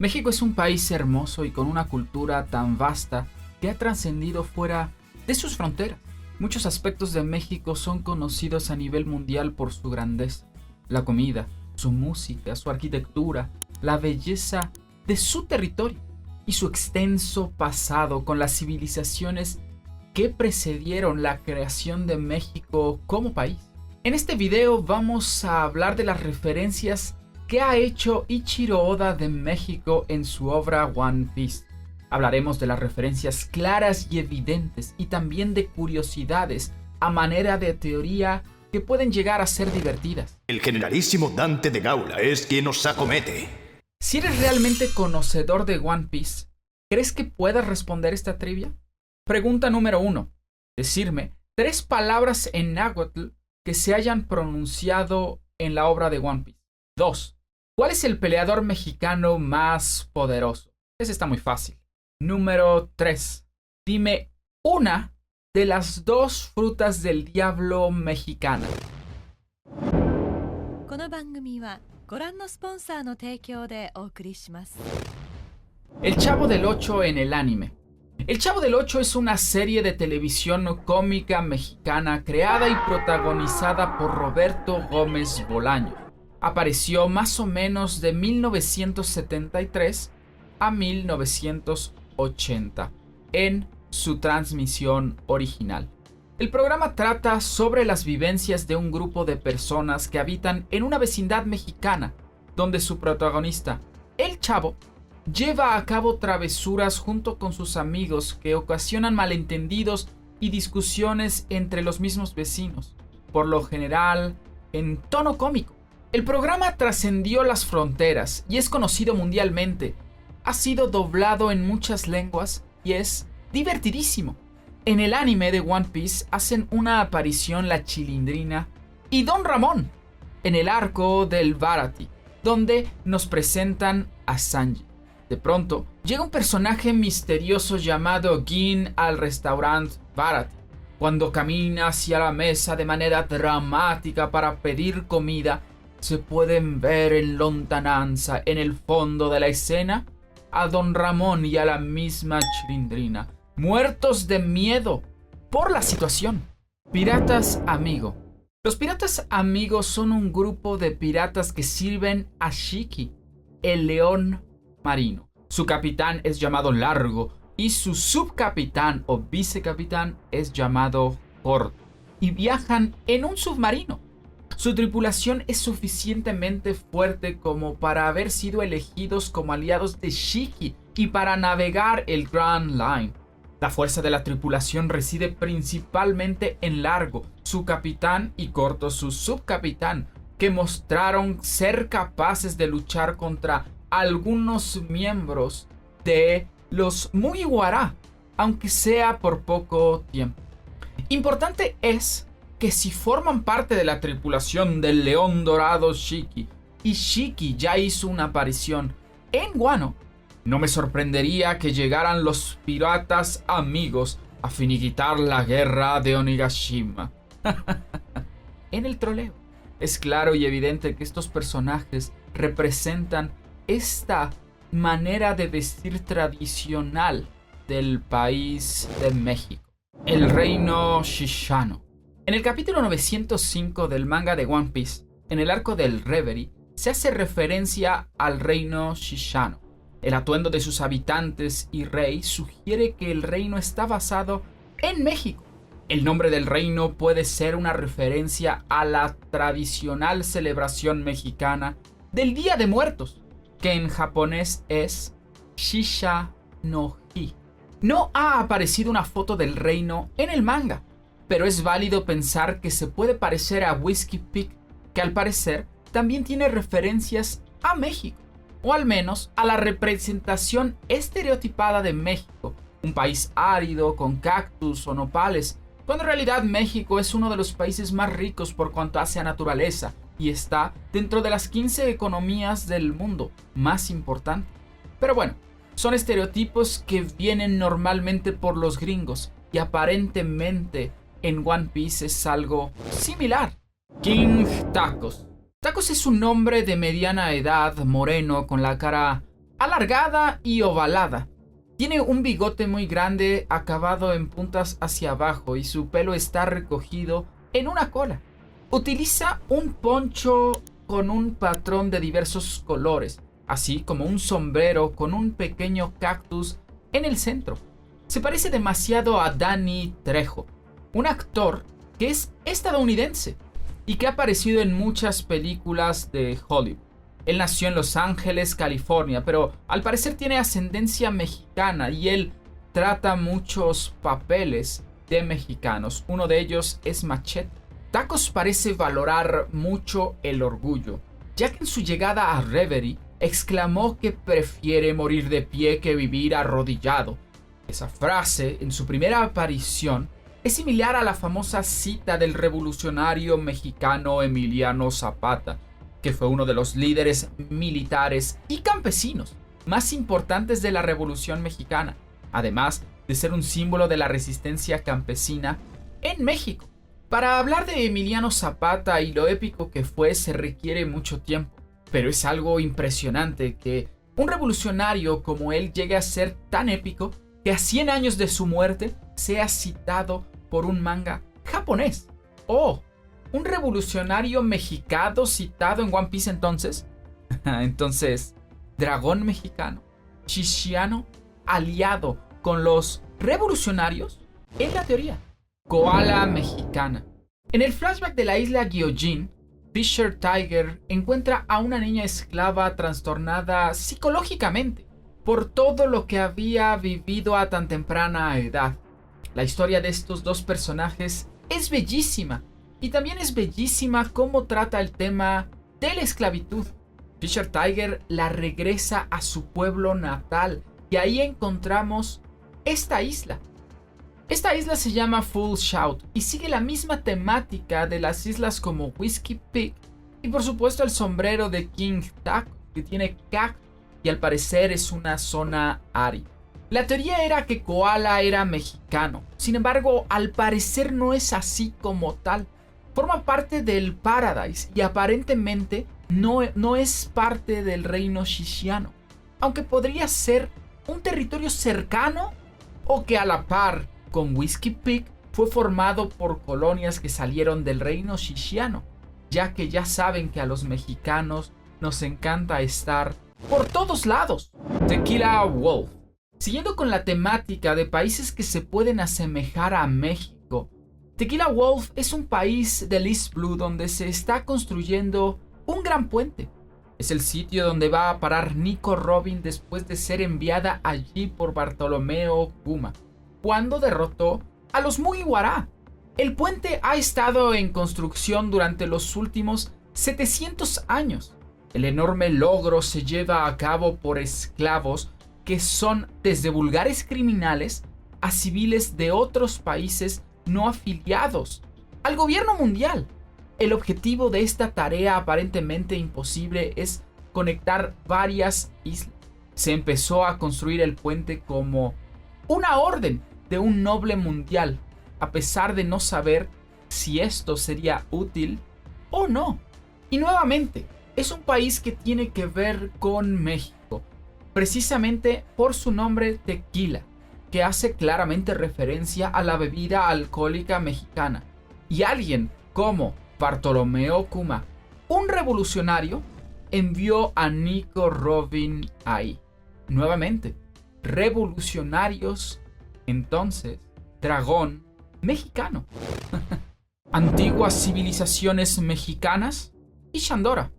México es un país hermoso y con una cultura tan vasta que ha trascendido fuera de sus fronteras. Muchos aspectos de México son conocidos a nivel mundial por su grandeza, la comida, su música, su arquitectura, la belleza de su territorio y su extenso pasado con las civilizaciones que precedieron la creación de México como país. En este video vamos a hablar de las referencias que ha hecho Ichiro Oda de México en su obra One Piece. Hablaremos de las referencias claras y evidentes y también de curiosidades a manera de teoría que pueden llegar a ser divertidas. El generalísimo Dante de Gaula es quien nos acomete. Si eres realmente conocedor de One Piece, ¿crees que puedas responder esta trivia? Pregunta número 1. Decirme 3 palabras en náhuatl que se hayan pronunciado en la obra de One Piece. 2. ¿Cuál es el peleador mexicano más poderoso? Ese está muy fácil. Número 3. Dime una de las 2 frutas del diablo mexicana. この番組はご覧のスポンサーの提供でお送りします。 El Chavo del Ocho en el anime. El Chavo del Ocho es una serie de televisión cómica mexicana creada y protagonizada por Roberto Gómez Bolaño. Apareció más o menos de 1973 a 1980 en su transmisión original. El programa trata sobre las vivencias de un grupo de personas que habitan en una vecindad mexicana, donde su protagonista, el Chavo, lleva a cabo travesuras junto con sus amigos que ocasionan malentendidos y discusiones entre los mismos vecinos, por lo general en tono cómico. El programa trascendió las fronteras y es conocido mundialmente. Ha sido doblado en muchas lenguas y es divertidísimo. En el anime de One Piece hacen una aparición la Chilindrina y Don Ramón en el arco del Baratie, donde nos presentan a Sanji. De pronto, llega un personaje misterioso llamado Gin al restaurante Baratie. Cuando camina hacia la mesa de manera dramática para pedir comida, se pueden ver en lontananza, en el fondo de la escena, a Don Ramón y a la misma Chilindrina, muertos de miedo por la situación. Piratas Amigo. Los Piratas Amigos son un grupo de piratas que sirven a Shiki, el león marino. Su capitán es llamado Largo y su subcapitán o vicecapitán es llamado Gordo. Y viajan en un submarino. Su tripulación es suficientemente fuerte como para haber sido elegidos como aliados de Shiki y para navegar el Grand Line. La fuerza de la tripulación reside principalmente en Largo, su capitán, y Gordo, su subcapitán, que mostraron ser capaces de luchar contra algunos miembros de los Mugiwara, aunque sea por poco tiempo. Importante es que si forman parte de la tripulación del León Dorado Shiki, y Shiki ya hizo una aparición en Wano, no me sorprendería que llegaran los Piratas Amigos a finiquitar la guerra de Onigashima. En el troleo, es claro y evidente que estos personajes representan esta manera de vestir tradicional del país de México, el reino Shishano. En el capítulo 905 del manga de One Piece, en el arco del Reverie, se hace referencia al reino Shishano. El atuendo de sus habitantes y rey sugiere que el reino está basado en México. El nombre del reino puede ser una referencia a la tradicional celebración mexicana del Día de Muertos, que en japonés es Shisha no Hi. No ha aparecido una foto del reino en el manga, pero es válido pensar que se puede parecer a Whiskey Peak, que al parecer también tiene referencias a México, o al menos a la representación estereotipada de México, un país árido con cactus o nopales, cuando en realidad México es uno de los países más ricos por cuanto hace a naturaleza y está dentro de las 15 economías del mundo más importantes. Pero bueno, son estereotipos que vienen normalmente por los gringos y aparentemente en One Piece es algo similar. King Tacos. Tacos es un hombre de mediana edad, moreno, con la cara alargada y ovalada. Tiene un bigote muy grande acabado en puntas hacia abajo y su pelo está recogido en una cola. Utiliza un poncho con un patrón de diversos colores, así como un sombrero con un pequeño cactus en el centro. Se parece demasiado a Danny Trejo, un actor que es estadounidense y que ha aparecido en muchas películas de Hollywood. Él nació en Los Ángeles, California, pero al parecer tiene ascendencia mexicana y él trata muchos papeles de mexicanos. Uno de ellos es Machete. Tacos parece valorar mucho el orgullo, ya que en su llegada a Reverie exclamó que prefiere morir de pie que vivir arrodillado. Esa frase, en su primera aparición, es similar a la famosa cita del revolucionario mexicano Emiliano Zapata, que fue uno de los líderes militares y campesinos más importantes de la Revolución Mexicana, además de ser un símbolo de la resistencia campesina en México. Para hablar de Emiliano Zapata y lo épico que fue se requiere mucho tiempo, pero es algo impresionante que un revolucionario como él llegue a ser tan épico que a 100 años de su muerte sea citado por un manga japonés. ¡Oh! ¿Un revolucionario mexicano citado en One Piece entonces? Entonces, dragón mexicano, Shishiano, aliado con los revolucionarios, es la teoría. Koala mexicana. En el flashback de la isla Gyojin, Fisher Tiger encuentra a una niña esclava trastornada psicológicamente por todo lo que había vivido a tan temprana edad. La historia de estos dos personajes es bellísima. Y también es bellísima cómo trata el tema de la esclavitud. Fisher Tiger la regresa a su pueblo natal y ahí encontramos esta isla. Esta isla se llama Full Shout y sigue la misma temática de las islas como Whiskey Peak y por supuesto el sombrero de King Taco, que tiene cactus y al parecer es una zona árida. La teoría era que Koala era mexicano, sin embargo al parecer no es así como tal. Forma parte del Paradise y aparentemente no es parte del reino Shishiano, aunque podría ser un territorio cercano o que a la par con Whiskey Peak fue formado por colonias que salieron del reino Shishiano, ya que ya saben que a los mexicanos nos encanta estar por todos lados. Tequila Wolf. Siguiendo con la temática de países que se pueden asemejar a México, Tequila Wolf es un país del East Blue donde se está construyendo un gran puente. Es el sitio donde va a parar Nico Robin después de ser enviada allí por Bartolomeo Kuma, cuando derrotó a los Mugiwara. El puente ha estado en construcción durante los últimos 700 años. El enorme logro se lleva a cabo por esclavos que son desde vulgares criminales a civiles de otros países no afiliados al gobierno mundial. El objetivo de esta tarea aparentemente imposible es conectar varias islas. Se empezó a construir el puente como una orden de un noble mundial, a pesar de no saber si esto sería útil o no. Y nuevamente, es un país que tiene que ver con México, precisamente por su nombre Tequila, que hace claramente referencia a la bebida alcohólica mexicana. Y alguien como Bartolomeo Kuma, un revolucionario, envió a Nico Robin ahí. Nuevamente, revolucionarios, entonces, dragón mexicano. Antiguas civilizaciones mexicanas y Shandora.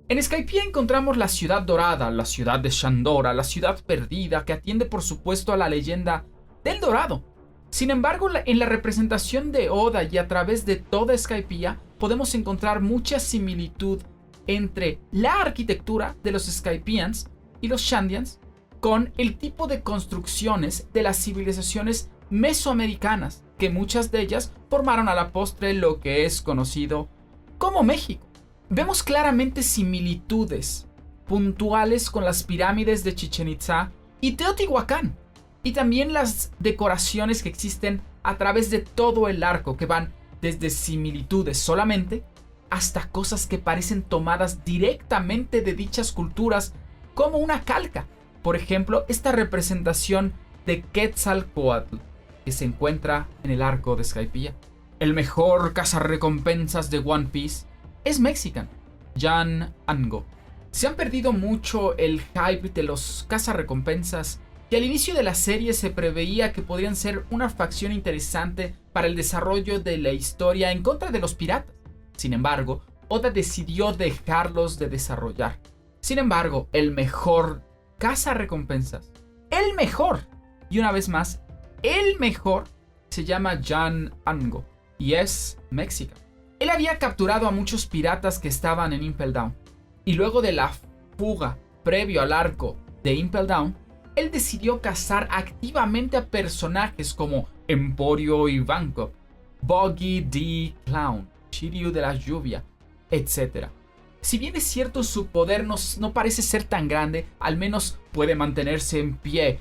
En Skypiea encontramos la ciudad dorada, la ciudad de Shandora, la ciudad perdida que atiende por supuesto a la leyenda del dorado. Sin embargo, en la representación de Oda y a través de toda Skypiea podemos encontrar mucha similitud entre la arquitectura de los Skypians y los Shandians con el tipo de construcciones de las civilizaciones mesoamericanas, que muchas de ellas formaron a la postre lo que es conocido como México. Vemos claramente similitudes puntuales con las pirámides de Chichén Itzá y Teotihuacán, y también las decoraciones que existen a través de todo el arco, que van desde similitudes solamente hasta cosas que parecen tomadas directamente de dichas culturas como una calca. Por ejemplo, esta representación de Quetzalcóatl que se encuentra en el arco de Skypiea. El mejor cazarrecompensas de One Piece es Mexican, Jan Ango. Se han perdido mucho el hype de los cazarrecompensas y al inicio de la serie se preveía que podrían ser una facción interesante para el desarrollo de la historia en contra de los piratas. Sin embargo, Oda decidió dejarlos de desarrollar. Sin embargo, el mejor cazarrecompensas, el mejor, y una vez más, el mejor, se llama Jan Ango y es Mexican. Él había capturado a muchos piratas que estaban en Impel Down. Y luego de la fuga previo al arco de Impel Down, él decidió cazar activamente a personajes como Emporio Ivankov, Boggy D. Clown, Shiryu de la Lluvia, etc. Si bien es cierto su poder no parece ser tan grande, al menos puede mantenerse en pie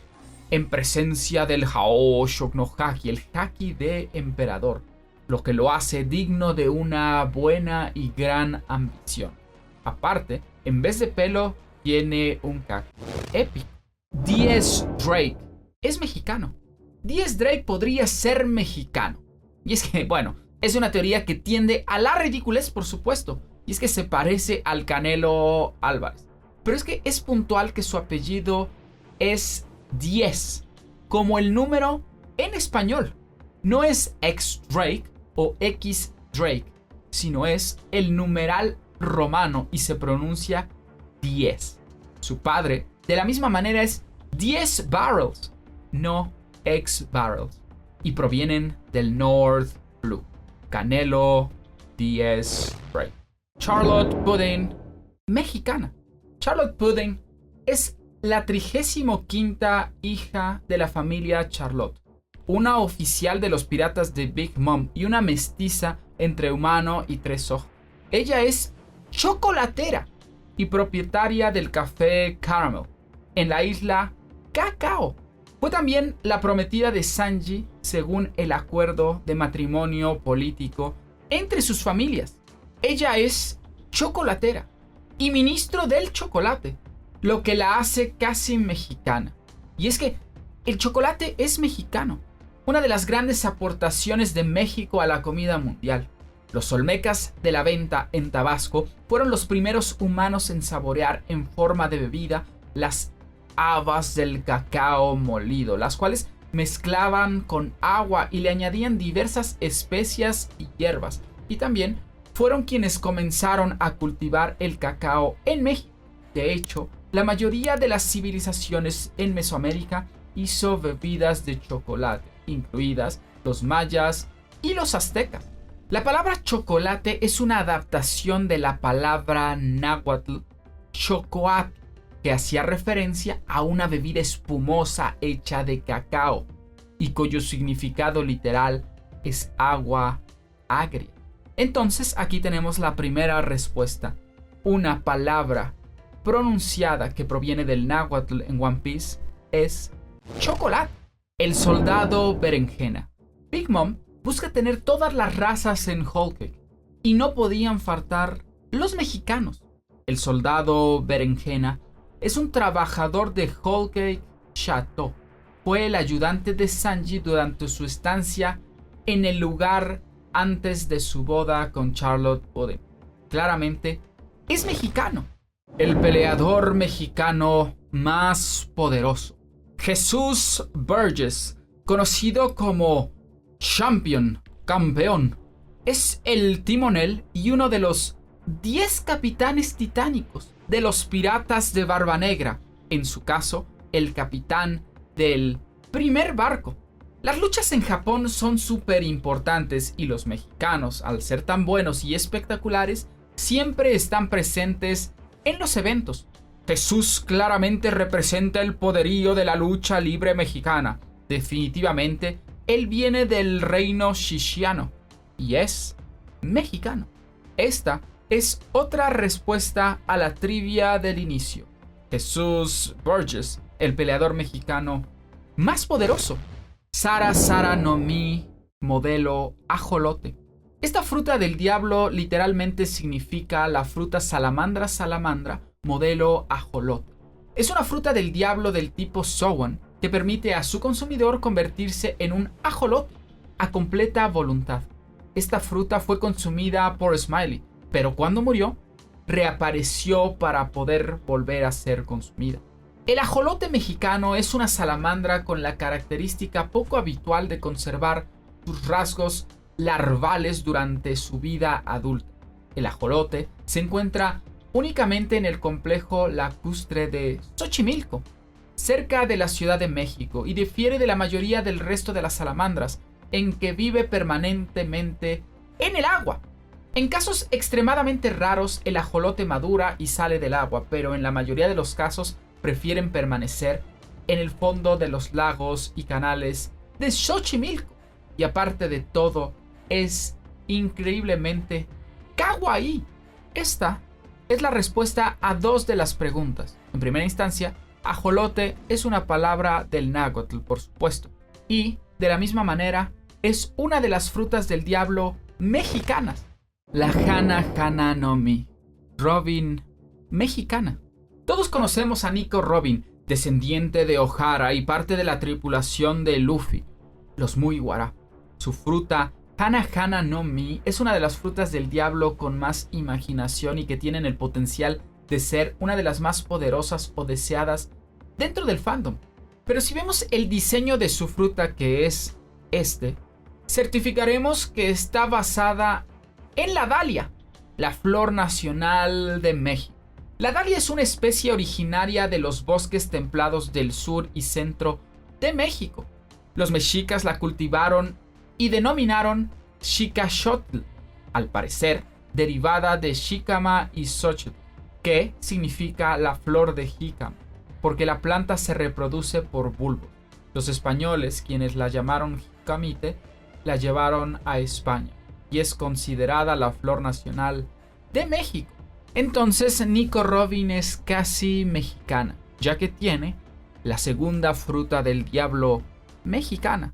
en presencia del Hao no Haki, el Haki de Emperador, lo que lo hace digno de una buena y gran ambición. Aparte, en vez de pelo, tiene un Haki épico. DS Drake es mexicano. DS Drake podría ser mexicano. Y es que, bueno, es una teoría que tiende a la ridiculez, por supuesto. Y es que se parece al Canelo Álvarez. Pero es que es puntual que su apellido es 10, como el número en español. No es X Drake o X Drake, sino es el numeral romano y se pronuncia 10. Su padre, de la misma manera, es 10 Barrels, no X Barrels, y provienen del North Blue. Canelo 10 Drake. Charlotte Pudding, mexicana. Charlotte Pudding es la 35ª hija de la familia Charlotte, una oficial de los piratas de Big Mom y una mestiza entre humano y tres ojos. Ella es chocolatera y propietaria del café Caramel en la isla Cacao. Fue también la prometida de Sanji según el acuerdo de matrimonio político entre sus familias. Ella es chocolatera y ministro del chocolate, lo que la hace casi mexicana. Y es que el chocolate es mexicano, una de las grandes aportaciones de México a la comida mundial. Los olmecas de la venta en Tabasco fueron los primeros humanos en saborear en forma de bebida las habas del cacao molido, las cuales mezclaban con agua y le añadían diversas especias y hierbas. Y también fueron quienes comenzaron a cultivar el cacao en México. De hecho, la mayoría de las civilizaciones en Mesoamérica hizo bebidas de chocolate, incluidas los mayas y los aztecas. La palabra chocolate es una adaptación de la palabra náhuatl chocoatl, que hacía referencia a una bebida espumosa hecha de cacao y cuyo significado literal es agua agria. Entonces aquí tenemos la primera respuesta. Una palabra pronunciada que proviene del náhuatl en One Piece es chocolate. El soldado berenjena. Big Mom busca tener todas las razas en Whole Cake y no podían faltar los mexicanos. El soldado berenjena es un trabajador de Whole Cake Chateau. Fue el ayudante de Sanji durante su estancia en el lugar antes de su boda con Charlotte Pudding. Claramente es mexicano. El peleador mexicano más poderoso, Jesús Burgess, conocido como Champion, campeón, es el timonel y uno de los 10 capitanes titánicos de los piratas de Barba Negra, en su caso, el capitán del primer barco. Las luchas en Japón son súper importantes y los mexicanos, al ser tan buenos y espectaculares, siempre están presentes en los eventos. Jesús claramente representa el poderío de la lucha libre mexicana. Definitivamente, él viene del reino Shishiano y es mexicano. Esta es otra respuesta a la trivia del inicio. Jesús Burgess, el peleador mexicano más poderoso. Sara no Mi, modelo ajolote. Esta fruta del diablo literalmente significa la fruta salamandra, modelo ajolote. Es una fruta del diablo del tipo Sowan que permite a su consumidor convertirse en un ajolote a completa voluntad. Esta fruta fue consumida por Smiley, pero cuando murió, reapareció para poder volver a ser consumida. El ajolote mexicano es una salamandra con la característica poco habitual de conservar sus rasgos larvales durante su vida adulta. El ajolote se encuentra únicamente en el complejo lacustre de Xochimilco, cerca de la Ciudad de México, y difiere de la mayoría del resto de las salamandras, en que vive permanentemente en el agua. En casos extremadamente raros, el ajolote madura y sale del agua, pero en la mayoría de los casos prefieren permanecer en el fondo de los lagos y canales de Xochimilco. Y aparte de todo, es increíblemente kawaii. Esta es la respuesta a dos de las preguntas. En primera instancia, ajolote es una palabra del náhuatl, por supuesto, y de la misma manera es una de las frutas del diablo mexicanas. La Hana Hana no Mi, Robin mexicana. Todos conocemos a Nico Robin, descendiente de Ohara y parte de la tripulación de Luffy, los Mugiwara. Su fruta Hana Hana no Mi es una de las frutas del diablo con más imaginación y que tienen el potencial de ser una de las más poderosas o deseadas dentro del fandom. Pero si vemos el diseño de su fruta, que es certificaremos que está basada en la dalia, la flor nacional de México. La dalia es una especie originaria de los bosques templados del sur y centro de México. Los mexicas la cultivaron y denominaron Xicaxotl, al parecer derivada de Xicama y Xochitl, que significa la flor de jícama, porque la planta se reproduce por bulbos. Los españoles, quienes la llamaron jicamite, la llevaron a España y es considerada la flor nacional de México. Entonces Nico Robin es casi mexicana, ya que tiene la segunda fruta del diablo mexicana.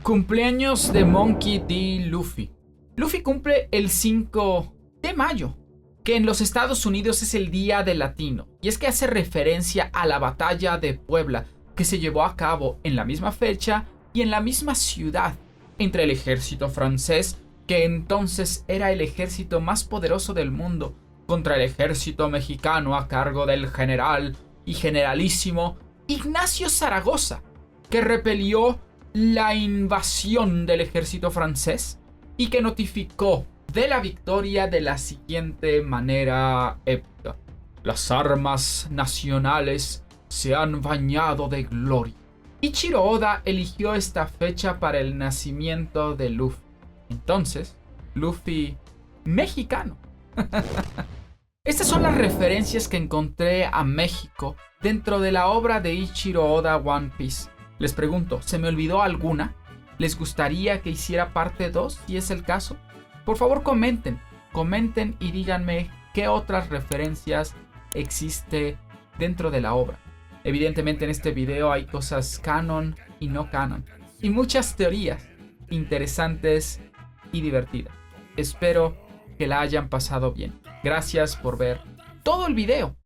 Cumpleaños de Monkey D. Luffy. Luffy cumple el 5 de mayo, que en los Estados Unidos es el Día del Latino, y es que hace referencia a la batalla de Puebla, que se llevó a cabo en la misma fecha y en la misma ciudad, entre el ejército francés, que entonces era el ejército más poderoso del mundo, contra el ejército mexicano a cargo del general y generalísimo Ignacio Zaragoza, que repelió la invasión del ejército francés y que notificó de la victoria de la siguiente manera épica: las armas nacionales se han bañado de gloria. Ichiro Oda eligió esta fecha para el nacimiento de Luffy. Entonces, Luffy mexicano. Estas son las referencias que encontré a México dentro de la obra de Ichiro Oda One Piece. Les pregunto, ¿se me olvidó alguna? ¿Les gustaría que hiciera parte 2 si es el caso? Por favor comenten y díganme qué otras referencias existe dentro de la obra. Evidentemente en este video hay cosas canon y no canon, y muchas teorías interesantes y divertidas. Espero que la hayan pasado bien. Gracias por ver todo el video.